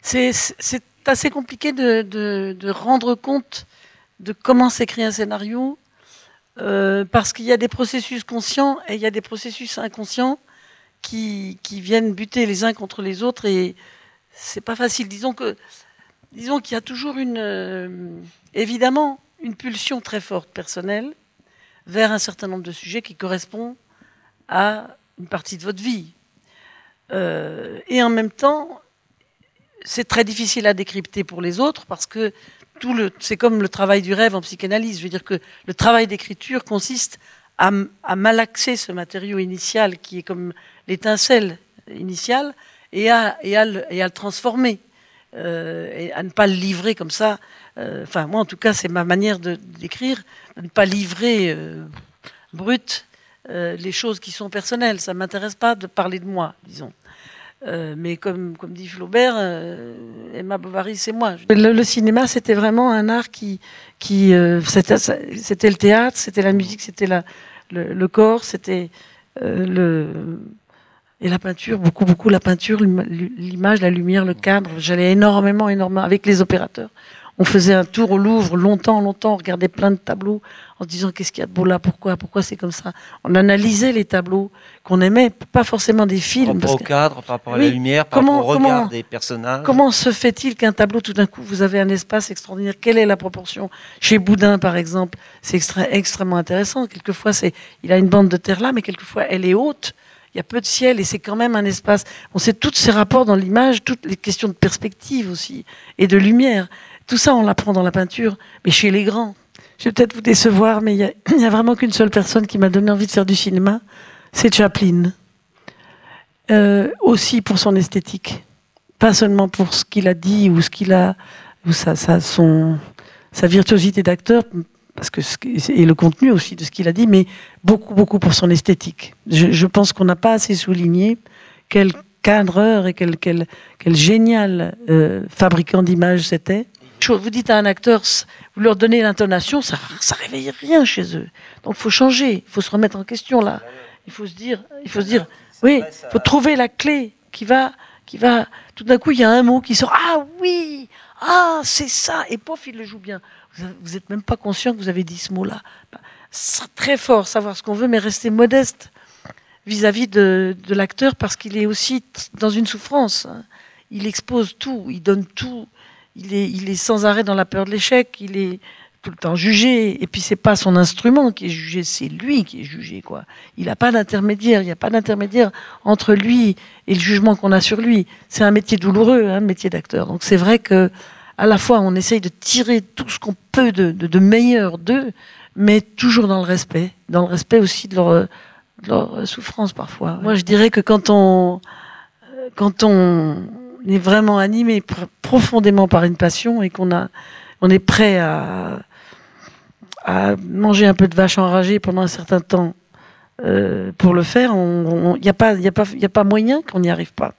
C'est assez compliqué de rendre compte de comment s'écrit un scénario, parce qu'il y a des processus conscients et il y a des processus inconscients qui viennent buter les uns contre les autres, et c'est pas facile. Disons qu'il y a toujours évidemment une pulsion très forte personnelle vers un certain nombre de sujets qui correspondent à une partie de votre vie. Et en même temps, c'est très difficile à décrypter pour les autres, parce que c'est comme le travail du rêve en psychanalyse. Je veux dire que le travail d'écriture consiste à malaxer ce matériau initial qui est comme l'étincelle initiale, et à le transformer, et à ne pas le livrer comme ça. Enfin, moi en tout cas, c'est ma manière d'écrire, de ne pas livrer brut les choses qui sont personnelles. Ça ne m'intéresse pas de parler de moi, disons. Mais comme dit Flaubert, Emma Bovary, c'est moi. Le cinéma, c'était vraiment un art c'était le théâtre, c'était la musique, c'était le corps, c'était et la peinture, beaucoup la peinture, l'image, la lumière, le cadre. J'allais énormément avec les opérateurs. On faisait un tour au Louvre longtemps, on regardait plein de tableaux en se disant qu'est-ce qu'il y a de beau là, pourquoi c'est comme ça. On analysait les tableaux qu'on aimait, pas forcément des films. Par rapport au cadre, par rapport à la lumière, par rapport au regard des personnages. Comment se fait-il qu'un tableau, tout d'un coup, vous avez un espace extraordinaire? Quelle est la proportion? Chez Boudin, par exemple, c'est extrêmement intéressant. Quelquefois, il a une bande de terre là, mais quelquefois, elle est haute. Il y a peu de ciel et c'est quand même un espace. On sait tous ces rapports dans l'image, toutes les questions de perspective aussi, et de lumière. Tout ça, on l'apprend dans la peinture, mais chez les grands. Je vais peut-être vous décevoir, mais il n'y a vraiment qu'une seule personne qui m'a donné envie de faire du cinéma, c'est Chaplin. Aussi pour son esthétique. Pas seulement pour ce qu'il a dit ou sa virtuosité d'acteur, et le contenu aussi de ce qu'il a dit, mais beaucoup pour son esthétique. Je pense qu'on n'a pas assez souligné quel cadreur et quel génial fabricant d'images c'était. Vous dites à un acteur, vous leur donnez l'intonation, ça réveille rien chez eux. Donc il faut changer, il faut se remettre en question là. Il faut se dire, oui, il faut trouver la clé qui va. Tout d'un coup, il y a un mot qui sort. Ah oui, c'est ça. Et pof, il le joue bien. Vous n'êtes même pas conscient que vous avez dit ce mot-là. C'est très fort, savoir ce qu'on veut, mais rester modeste vis-à-vis de l'acteur, parce qu'il est aussi dans une souffrance. Il expose tout, il donne tout. Il est sans arrêt dans la peur de l'échec, il est tout le temps jugé, et puis c'est pas son instrument qui est jugé, c'est lui qui est jugé, quoi. Il n'a pas d'intermédiaire, il n'y a pas d'intermédiaire entre lui et le jugement qu'on a sur lui. C'est un métier douloureux, un métier d'acteur. Donc c'est vrai que à la fois on essaye de tirer tout ce qu'on peut de meilleur d'eux, mais toujours dans le respect aussi de leur souffrance parfois. Ouais. Moi je dirais que quand on est vraiment animé profondément par une passion et on est prêt à manger un peu de vache enragée pendant un certain temps pour le faire, il n'y a pas moyen qu'on n'y arrive pas.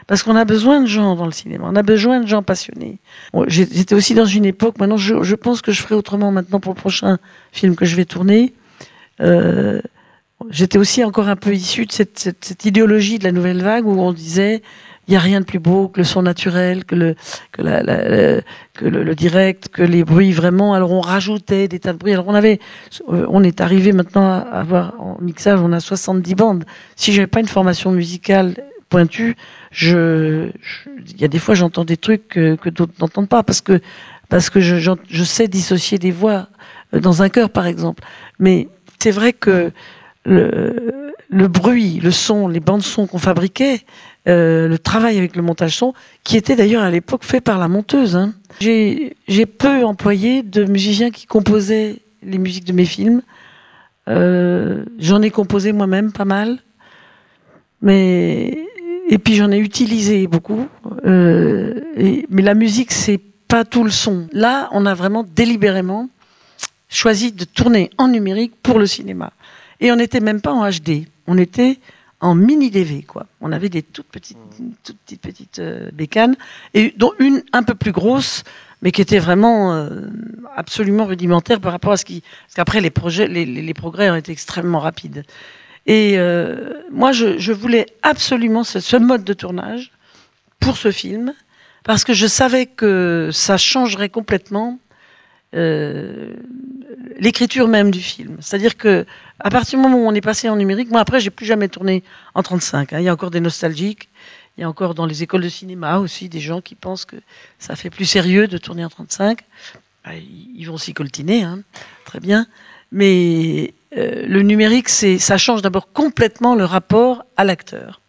Parce qu'on a besoin de gens dans le cinéma, on a besoin de gens passionnés. J'étais aussi dans une époque, maintenant je pense que je ferai autrement maintenant pour le prochain film que je vais tourner. J'étais aussi encore un peu issue de cette idéologie de la nouvelle vague où on disait il n'y a rien de plus beau que le son naturel, que le direct, que les bruits vraiment. Alors on rajoutait des tas de bruits. Alors on est arrivé maintenant à avoir en mixage, on a 70 bandes. Si j'avais pas une formation musicale pointue, il y a des fois j'entends des trucs que d'autres n'entendent pas parce que je sais dissocier des voix dans un chœur par exemple. Mais c'est vrai que le bruit, le son, les bandes son qu'on fabriquait, le travail avec le montage son, qui était d'ailleurs à l'époque fait par la monteuse. Hein. J'ai peu employé de musiciens qui composaient les musiques de mes films. J'en ai composé moi-même pas mal. Et puis j'en ai utilisé beaucoup. Mais la musique, c'est pas tout le son. Là, on a vraiment délibérément choisi de tourner en numérique pour le cinéma. Et on n'était même pas en HD. On était en mini DV, quoi. On avait des toutes petites bécanes, et dont une un peu plus grosse, mais qui était vraiment absolument rudimentaire par rapport à parce qu'après les progrès ont été extrêmement rapides. Et moi, je voulais absolument ce mode de tournage pour ce film, Parce que je savais que ça changerait complètement l'écriture même du film. C'est-à-dire que à partir du moment où on est passé en numérique, moi après j'ai plus jamais tourné en 35. Hein. Il y a encore des nostalgiques, il y a encore dans les écoles de cinéma aussi des gens qui pensent que ça fait plus sérieux de tourner en 35. Ils vont s'y coltiner, hein, très bien. Mais le numérique, ça change d'abord complètement le rapport à l'acteur.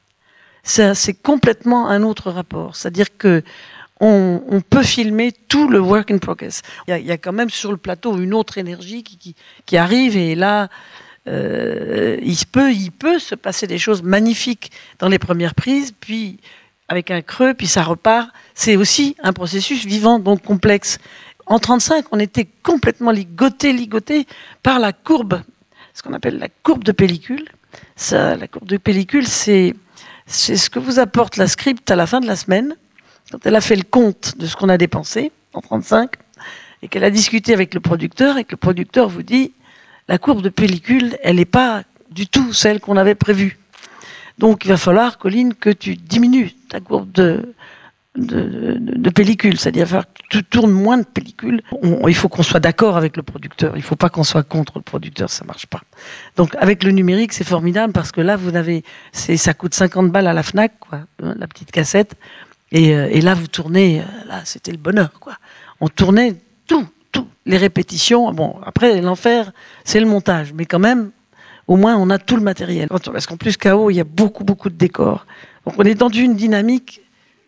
C'est complètement un autre rapport. C'est-à-dire que on peut filmer tout le work in progress. Il y a quand même sur le plateau une autre énergie qui arrive et là, il peut se passer des choses magnifiques dans les premières prises, puis avec un creux, puis ça repart. C'est aussi un processus vivant, donc complexe. En 35, on était complètement ligoté par la courbe, ce qu'on appelle la courbe de pellicule. Ça, la courbe de pellicule, c'est ce que vous apporte la script à la fin de la semaine, quand elle a fait le compte de ce qu'on a dépensé en 35, et qu'elle a discuté avec le producteur, et que le producteur vous dit la courbe de pellicule, elle n'est pas du tout celle qu'on avait prévue. Donc il va falloir, Colline, que tu diminues ta courbe de pellicule, c'est-à-dire que tu tournes moins de pellicules. Il faut qu'on soit d'accord avec le producteur, il ne faut pas qu'on soit contre le producteur, ça ne marche pas. Donc avec le numérique, c'est formidable parce que là, ça coûte 50 balles à la Fnac, quoi, la petite cassette, et là, vous tournez, là, c'était le bonheur, quoi. On tournait tout, les répétitions. Bon, après, l'enfer, c'est le montage, mais quand même, au moins, on a tout le matériel. Parce qu'en plus, KO, il y a beaucoup de décors. Donc on est dans une dynamique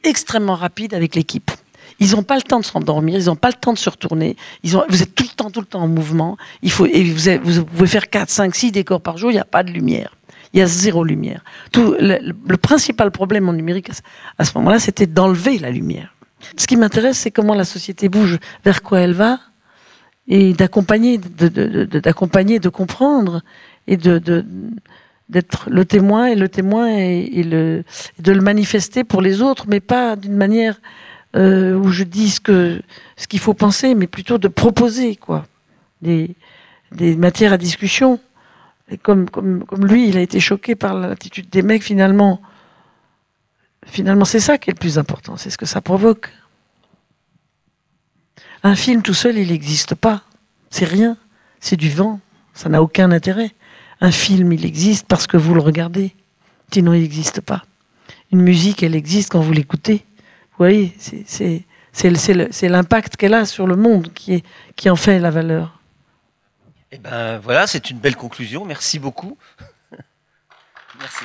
extrêmement rapide avec l'équipe. Ils n'ont pas le temps de s'endormir, ils n'ont pas le temps de se retourner. Vous êtes tout le temps en mouvement. Et vous pouvez faire 4, 5, 6 décors par jour, il n'y a pas de lumière. Il y a zéro lumière. Le principal problème en numérique à ce moment-là, c'était d'enlever la lumière. Ce qui m'intéresse, c'est comment la société bouge, vers quoi elle va, et d'accompagner, de comprendre, et d'être le témoin et de le manifester pour les autres, mais pas d'une manière où je dis ce qu'il faut penser, mais plutôt de proposer quoi, des matières à discussion. Et comme lui, il a été choqué par l'attitude des mecs, finalement c'est ça qui est le plus important, c'est ce que ça provoque. Un film tout seul, il n'existe pas, c'est rien, c'est du vent, ça n'a aucun intérêt. Un film, il existe parce que vous le regardez. Sinon, il n'existe pas. Une musique, elle existe quand vous l'écoutez. Vous voyez, c'est l'impact qu'elle a sur le monde qui en fait la valeur. Eh ben voilà, c'est une belle conclusion. Merci beaucoup. Merci.